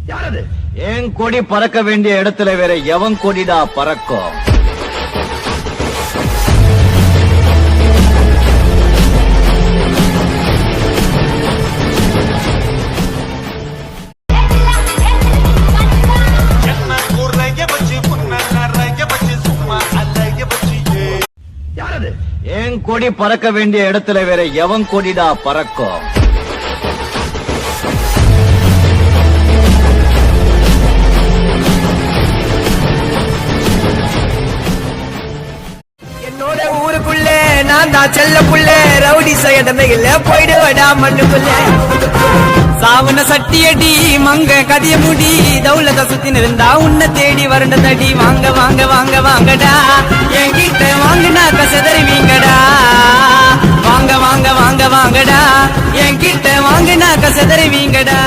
யாரது? என் கொடி பறக்க வேண்டிய இடத்துல வேற எவன் கொடிடா பறக்கும்? யாரது? என் கொடி பறக்க வேண்டிய இடத்துல வேற எவன் கொடிடா பறக்கும்? என்னோட ஊருக்குள்ள நான் தான் செல்ல புள்ள ரவுடி சைடமையில போயிடுவடா மண்ணுக்குள்ள சாவன சட்டியடி மங்க கதிய முடி தௌலத சுத்தி இருந்தா உன்னை தேடி வரண்ட தடி வாங்க வாங்க வாங்க வாங்கடா என்கிட்ட வாங்கினா கசதறிவீங்கடா வாங்க வாங்க வாங்க வாங்கடா என்கிட்ட வாங்கினா கசதறிவீங்கடா